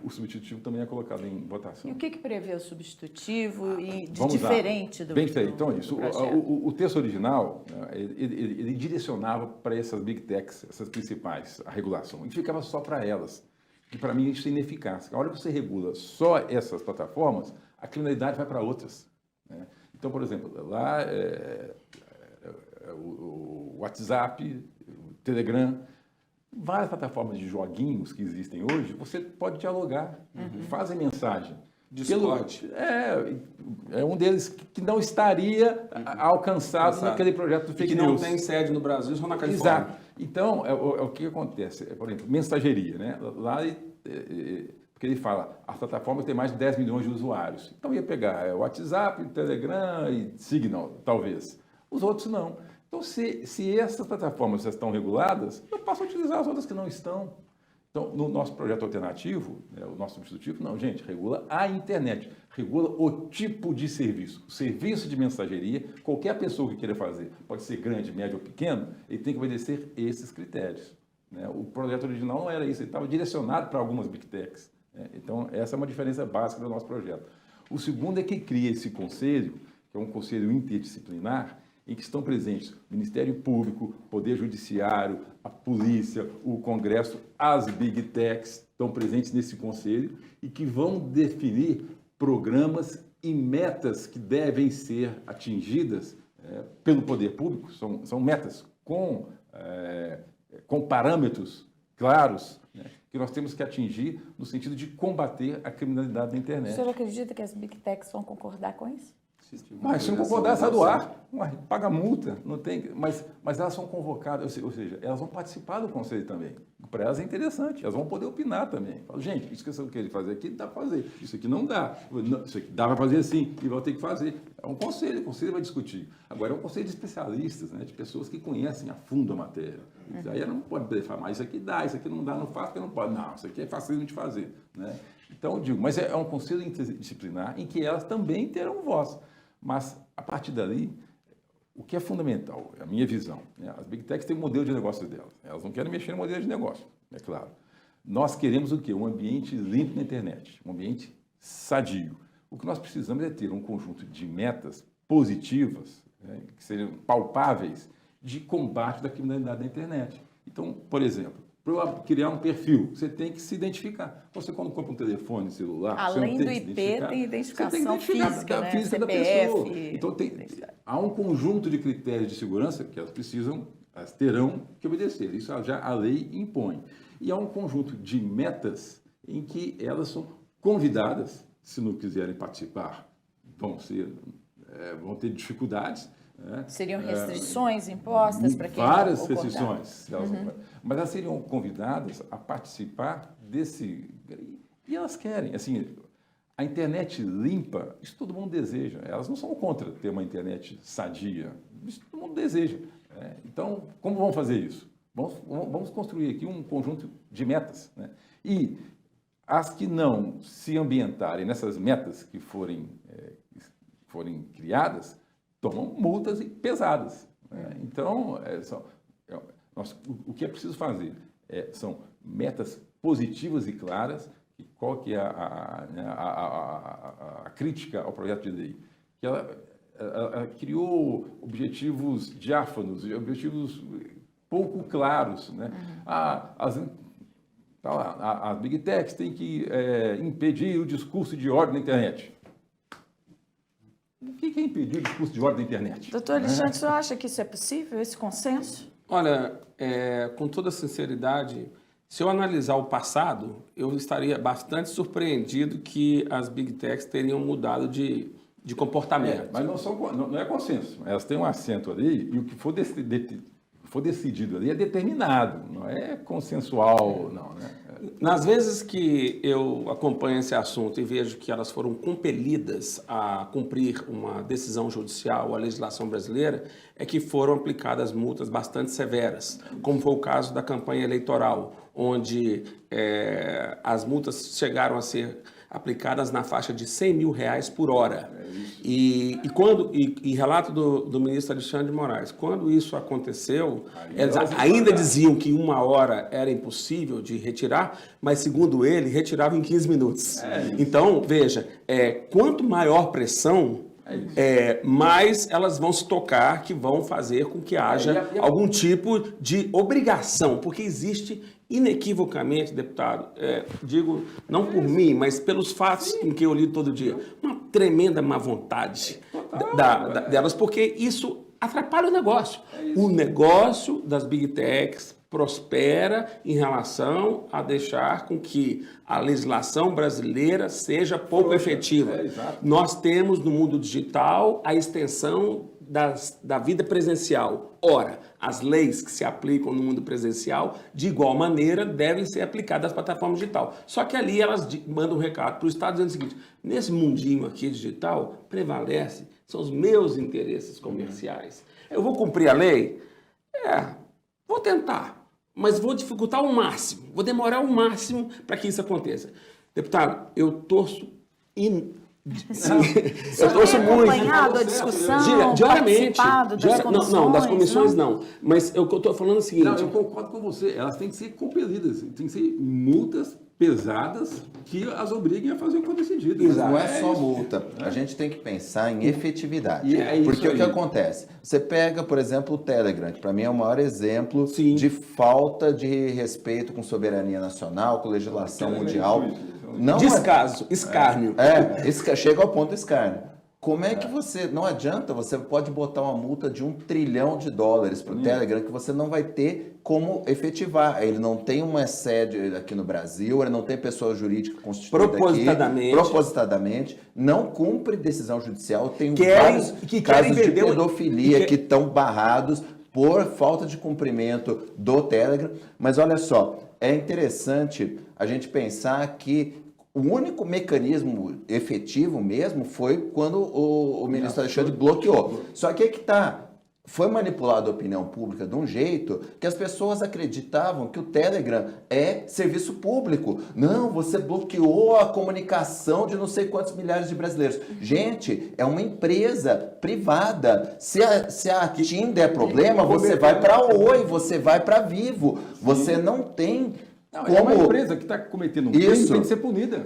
o substitutivo também é colocado em votação. E o que prevê o substitutivo e diferente do... Bem diferente. Então, isso. O texto original, ele direcionava para essas Big Techs, essas principais, a regulação. E ficava só para elas. Que, para mim, isso é ineficaz. A hora que você regula só essas plataformas, a criminalidade vai para outras. Né? Então, por exemplo, lá o WhatsApp, o Telegram... Várias plataformas de joguinhos que existem hoje, você pode dialogar, fazem mensagem. Discord. É um deles que não estaria alcançado naquele projeto do fake news. Que não tem sede no Brasil, só na Califórnia. Exato. Então, o que acontece? Por exemplo, mensageria. Né? Lá, porque ele fala, as plataformas têm mais de 10 milhões de usuários. Então, ia pegar o WhatsApp, o Telegram e Signal, talvez. Os outros não. Então, se essas plataformas já estão reguladas, eu passo a utilizar as outras que não estão. Então, no nosso projeto alternativo, né, o nosso substitutivo, não, gente, regula a internet, regula o tipo de serviço. O serviço de mensageria, qualquer pessoa que queira fazer, pode ser grande, médio ou pequeno, ele tem que obedecer esses critérios. Né? O projeto original não era isso, ele estava direcionado para algumas Big Techs. Né? Então, essa é uma diferença básica do nosso projeto. O segundo é que cria esse conselho, que é um conselho interdisciplinar, em que estão presentes o Ministério Público, o Poder Judiciário, a Polícia, o Congresso, as Big Techs estão presentes nesse conselho e que vão definir programas e metas que devem ser atingidas pelo Poder Público. São metas com parâmetros claros, né, que nós temos que atingir no sentido de combater a criminalidade na internet. O senhor acredita que as Big Techs vão concordar com isso? Mas se não concordar, sai do ar, paga multa, não tem, mas elas são convocadas, ou seja, elas vão participar do conselho também. Para elas é interessante, elas vão poder opinar também. Fala, gente, isso que eu quero fazer aqui, dá para fazer, isso aqui não dá, isso aqui dá para fazer assim, e vai ter que fazer. É um conselho, o conselho vai discutir. Agora é um conselho de especialistas, né, de pessoas que conhecem a fundo a matéria. Aí ela não pode falar, mas isso aqui dá, isso aqui não dá, não faz, porque não pode. Não, isso aqui é fácil de fazer. Né? Então, eu digo, mas é um conselho interdisciplinar em que elas também terão voz. Mas, a partir dali, o que é fundamental, a minha visão, né? As Big Techs têm um modelo de negócio delas. Elas não querem mexer no modelo de negócio, é claro. Nós queremos o quê? Um ambiente limpo na internet, um ambiente sadio. O que nós precisamos é ter um conjunto de metas positivas, né, que sejam palpáveis, de combate da criminalidade na internet. Então, por exemplo, para criar um perfil, você tem que se identificar. Você, quando compra um telefone celular... Além do IP, tem identificação física, né? Física CPF, da pessoa. Então, há um conjunto de critérios de segurança que elas terão que obedecer. Isso já a lei impõe. E há um conjunto de metas em que elas são convidadas, se não quiserem participar, vão ter dificuldades. Seriam restrições impostas para quem várias não restrições, mas elas seriam convidadas a participar desse... E elas querem, assim, a internet limpa, isso todo mundo deseja. Elas não são contra ter uma internet sadia, isso todo mundo deseja. Então, como vamos fazer isso? Vamos construir aqui um conjunto de metas. Né? E as que não se ambientarem nessas metas que forem criadas, tomam multas pesadas. Né? Então, o que é preciso fazer são metas positivas e claras. E qual que é a crítica ao projeto de lei? Que ela criou objetivos diáfanos, objetivos pouco claros. Né? As Big Techs têm que impedir o discurso de ódio na internet. O que é impedir o discurso de ódio da internet? Doutor Alexandre, o senhor acha que isso é possível, esse consenso? Olha, com toda sinceridade, se eu analisar o passado, eu estaria bastante surpreendido que as Big Techs teriam mudado de comportamento. Mas não é consenso. Elas têm um assento ali e o que for decidido ali é determinado, não é consensual, não, né? Nas vezes que eu acompanho esse assunto e vejo que elas foram compelidas a cumprir uma decisão judicial, a legislação brasileira, é que foram aplicadas multas bastante severas, como foi o caso da campanha eleitoral, onde as multas chegaram a ser aplicadas na faixa de R$100 mil por hora. E relato do ministro Alexandre de Moraes, quando isso aconteceu, eles ainda diziam que 1 hora era impossível de retirar, mas segundo ele, retirava em 15 minutos. Então, veja, quanto maior pressão, mais elas vão se tocar que vão fazer com que haja algum tipo de obrigação, porque existe inequivocamente, deputado, digo não por mim, mas pelos fatos em que eu li todo dia, uma tremenda má vontade delas, porque isso atrapalha o negócio. O negócio das Big Techs prospera em relação a deixar com que a legislação brasileira seja pouco efetiva. Nós temos no mundo digital a extensão da vida presencial. Ora, as leis que se aplicam no mundo presencial, de igual maneira, devem ser aplicadas às plataformas digital. Só que ali elas mandam um recado para o Estado dizendo o seguinte: nesse mundinho aqui digital, prevalece, são os meus interesses comerciais. Eu vou cumprir a lei? Vou tentar. mas vou dificultar ao máximo, vou demorar ao máximo para que isso aconteça. Deputado, eu torço eu torço muito. Acompanhado a discussão, diariamente. participado das comissões? Não, das comissões não. Mas eu estou falando é o seguinte... Não, eu concordo com você. Elas têm que ser compelidas, tem que ser multas pesadas que as obriguem a fazer o que for decidido. Mas não é só isso. multa. A gente tem que pensar em efetividade. E é isso Porque o que aí. acontece? Você pega, por exemplo, o Telegram, que para mim é o maior exemplo Sim. de falta de respeito com soberania nacional, com legislação mundial. Não Descaso, escárnio. chega ao ponto do escárnio. Como é que você... Não adianta, você pode botar uma multa de $1 trilhão para o Telegram que você não vai ter como efetivar. Ele não tem uma sede aqui no Brasil, ele não tem pessoa jurídica constituída propositadamente, não cumpre decisão judicial. Tem vários casos de pedofilia que estão barrados por falta de cumprimento do Telegram. Mas olha só, é interessante a gente pensar que o único mecanismo efetivo mesmo foi quando o ministro Alexandre bloqueou. Só que aí que está. Foi manipulada a opinião pública de um jeito que as pessoas acreditavam que o Telegram é serviço público. Não, você bloqueou a comunicação de não sei quantos milhares de brasileiros. Gente, é uma empresa privada. Se a TIM der problema, você vai para Oi, você vai para Vivo. Você não tem... É uma empresa que está cometendo um crime, tem que ser punida.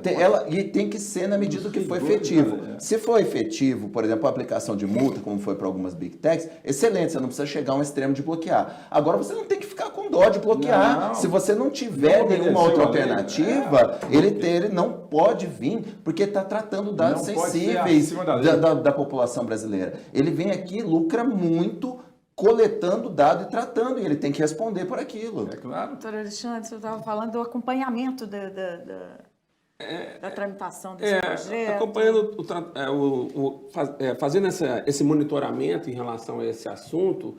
E tem que ser na medida que for efetivo. Se for efetivo, por exemplo, a aplicação de multa, como foi para algumas Big Techs, excelente, você não precisa chegar a um extremo de bloquear. Agora, você não tem que ficar com dó de bloquear. Não. Se você não tiver nenhuma outra alternativa, ele não pode vir, porque está tratando dados sensíveis da população brasileira. Ele vem aqui, lucra muito, coletando dado e tratando, e ele tem que responder por aquilo. É claro. Doutor Alexandre, você estava falando do acompanhamento da tramitação desse projeto. Acompanhando, fazendo esse monitoramento em relação a esse assunto,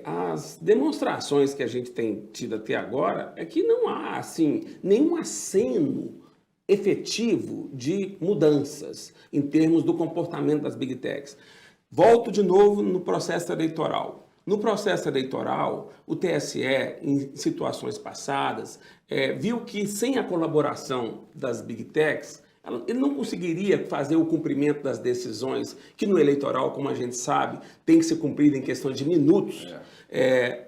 as demonstrações que a gente tem tido até agora é que não há, assim, nenhum aceno efetivo de mudanças em termos do comportamento das Big Techs. Volto de novo no processo eleitoral. No processo eleitoral, o TSE, em situações passadas, viu que sem a colaboração das Big Techs, ele não conseguiria fazer o cumprimento das decisões que no eleitoral, como a gente sabe, tem que ser cumprido em questão de minutos,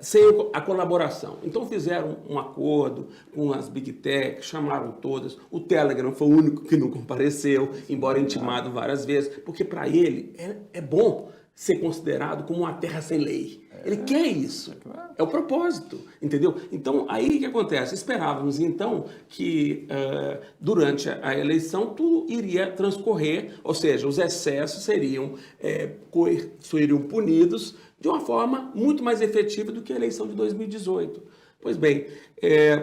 sem a colaboração. Então fizeram um acordo com as Big Tech, chamaram todas. O Telegram foi o único que não compareceu, embora intimado várias vezes, porque para ele é bom ser considerado como uma terra sem lei. Ele quer isso. É o propósito, entendeu? Então, aí o que acontece? Esperávamos, então, que durante a eleição tudo iria transcorrer, ou seja, os excessos seriam punidos de uma forma muito mais efetiva do que a eleição de 2018. Pois bem,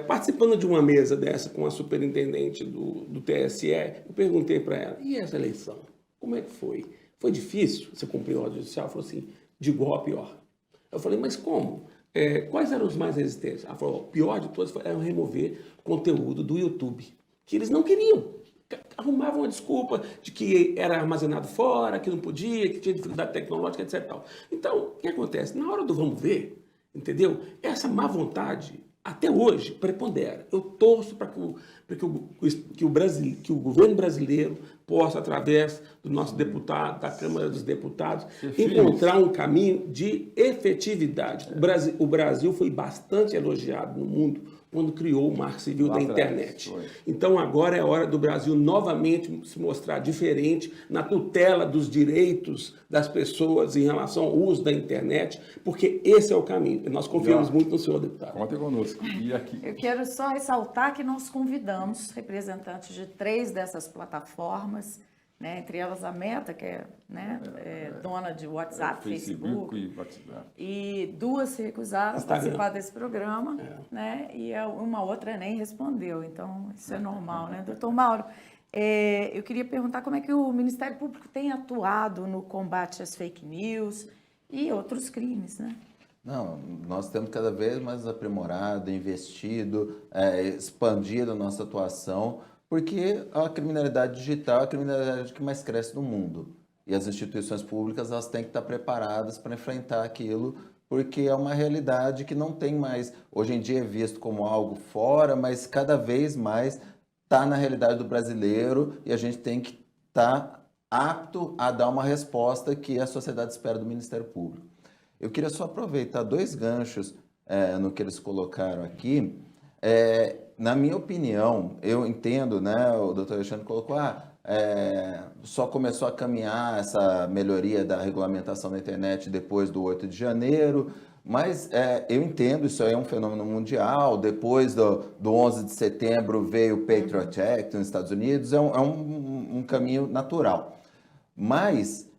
participando de uma mesa dessa com a superintendente do TSE, eu perguntei para ela, e essa eleição? Como é que foi? Foi difícil você cumprir a ordem judicial? Ela falou assim, de igual a pior. Eu falei, mas como? Quais eram os mais resistentes? Ela falou, o pior de todos era remover conteúdo do YouTube, que eles não queriam. Arrumavam uma desculpa de que era armazenado fora, que não podia, que tinha dificuldade tecnológica, etc. Então, o que acontece? Na hora do vamos ver, entendeu? Essa má vontade, até hoje, prepondera. Eu torço para que o governo brasileiro possa, através do nosso deputado, da Câmara dos Deputados, encontrar um caminho de efetividade. O Brasil foi bastante elogiado no mundo quando criou o Marco Civil da Internet. Então, agora é hora do Brasil novamente se mostrar diferente na tutela dos direitos das pessoas em relação ao uso da internet, porque esse é o caminho. Nós confiamos muito no senhor, deputado. Conta conosco. E aqui? Eu quero só ressaltar que nós convidamos representantes de 3 dessas plataformas, né, entre elas a Meta, que é dona de WhatsApp, Facebook, e 2 se recusaram a participar desse programa, né, e uma outra nem respondeu, então isso é normal, né? Doutor Mauro, eu queria perguntar como é que o Ministério Público tem atuado no combate às fake news e outros crimes, né? Não, nós temos cada vez mais aprimorado, investido, expandido a nossa atuação, porque a criminalidade digital é a criminalidade que mais cresce no mundo. E as instituições públicas elas têm que estar preparadas para enfrentar aquilo porque é uma realidade que não tem mais, hoje em dia é visto como algo fora, mas cada vez mais está na realidade do brasileiro e a gente tem que estar apto a dar uma resposta que a sociedade espera do Ministério Público. Eu queria só aproveitar 2 ganchos no que eles colocaram aqui. Na minha opinião, eu entendo, né, o doutor Alexandre colocou, só começou a caminhar essa melhoria da regulamentação da internet depois do 8 de janeiro, mas eu entendo, isso aí é um fenômeno mundial, depois do 11 de setembro veio o Patriot Act nos Estados Unidos, é um caminho natural. Mas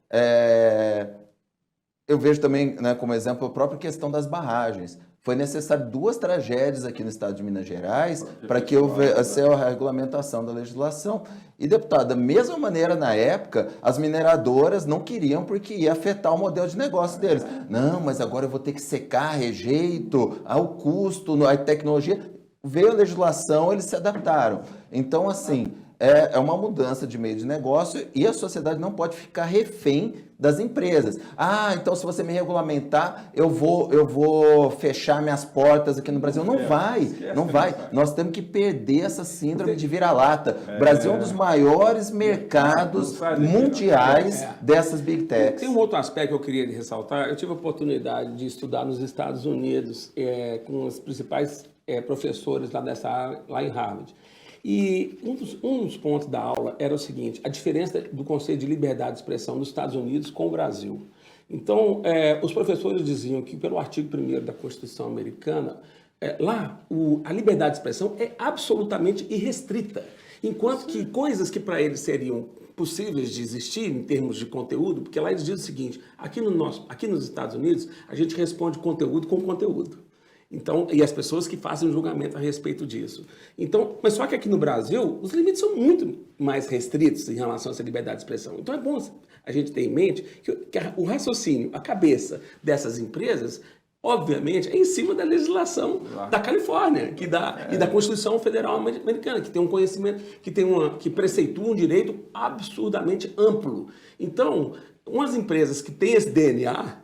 eu vejo também, né, como exemplo, a própria questão das barragens. Foi necessário 2 tragédias aqui no estado de Minas Gerais para que houvesse a regulamentação da legislação. E, deputado, da mesma maneira, na época, as mineradoras não queriam porque ia afetar o modelo de negócio deles. Não, mas agora eu vou ter que secar, rejeito, ao custo, à tecnologia. Veio a legislação, eles se adaptaram. Então, assim, é uma mudança de meio de negócio e a sociedade não pode ficar refém das empresas. Então se você me regulamentar, eu vou fechar minhas portas aqui no Brasil. Não vai. Nós temos que perder essa síndrome de vira-lata. O Brasil é um dos maiores mercados mundiais dessas Big Techs. Tem um outro aspecto que eu queria ressaltar. Eu tive a oportunidade de estudar nos Estados Unidos com os principais professores lá dessa área, lá em Harvard. E um dos pontos da aula era o seguinte, a diferença do conceito de liberdade de expressão nos Estados Unidos com o Brasil. Então, os professores diziam que, pelo artigo 1º da Constituição Americana, lá a liberdade de expressão é absolutamente irrestrita, enquanto que coisas que para eles seriam possíveis de existir em termos de conteúdo, porque lá eles dizem o seguinte, aqui nos Estados Unidos, a gente responde conteúdo com conteúdo. Então, e as pessoas que fazem um julgamento a respeito disso. Então, mas só que aqui no Brasil, os limites são muito mais restritos em relação a essa liberdade de expressão. Então é bom a gente ter em mente que o raciocínio, a cabeça dessas empresas, obviamente, é em cima da legislação da Califórnia e da Constituição Federal Americana, que tem um conhecimento, que preceitua um direito absurdamente amplo. Então, umas empresas que têm esse DNA,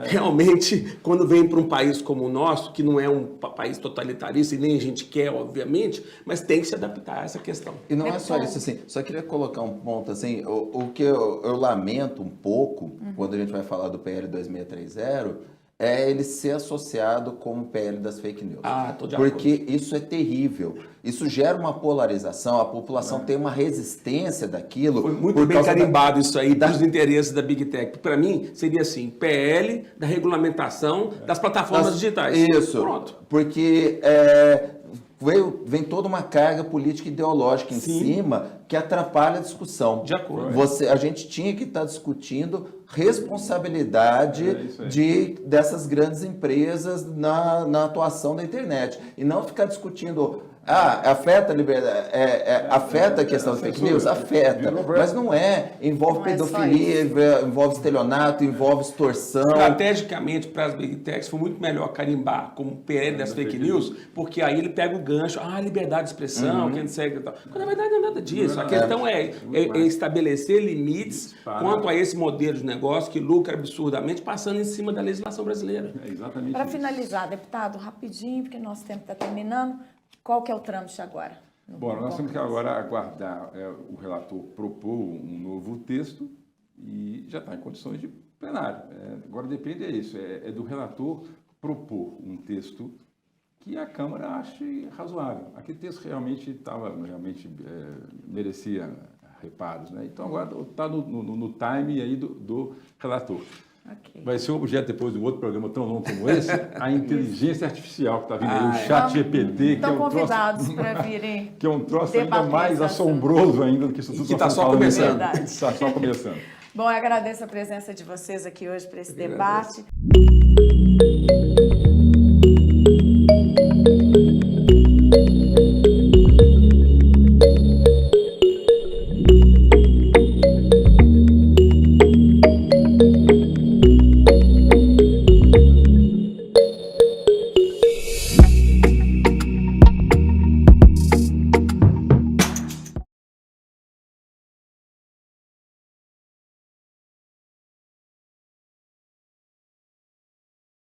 realmente, quando vêm para um país como o nosso, que não é um país totalitarista e nem a gente quer, obviamente, mas tem que se adaptar a essa questão. E não é só isso, assim, só queria colocar um ponto, assim, o que eu lamento um pouco, quando a gente vai falar do PL 2630, é ele ser associado com o PL das fake news. Tô de acordo. Porque isso é terrível. Isso gera uma polarização, a população tem uma resistência daquilo. Foi muito bem carimbado isso aí dos interesses da Big Tech. Para mim, seria assim, PL da regulamentação das plataformas digitais. Isso. Pronto. Porque vem toda uma carga política e ideológica em cima que atrapalha a discussão. De acordo. A gente tinha que estar discutindo responsabilidade dessas grandes empresas na atuação da internet. E não ficar discutindo... afeta a liberdade, afeta a questão das fake news? Afeta, mas não envolve pedofilia, envolve estelionato, envolve extorsão. Estrategicamente, para as Big Techs, foi muito melhor carimbar como PL das fake news, porque aí ele pega o gancho, liberdade de expressão, quem segue e tal. Quando na verdade não é nada disso. A questão é estabelecer limites quanto a esse modelo de negócio que lucra absurdamente, passando em cima da legislação brasileira. Exatamente. Para finalizar, deputado, rapidinho, porque nosso tempo está terminando. Qual que é o trâmite agora? Bom, nós temos que agora aguardar o relator propor um novo texto e já está em condições de plenário. Agora depende disso, é do relator propor um texto que a Câmara ache razoável. Aquele texto realmente merecia reparos, né? Então agora está no time aí do relator. Okay. Vai ser um objeto depois de um outro programa tão longo como esse, a inteligência artificial que está vindo aí, o chat GPT, que é um convidados para virem que é um troço ainda mais assombroso ainda do que isso tudo que está só começando. Está só começando. Bom, eu agradeço a presença de vocês aqui hoje para esse debate.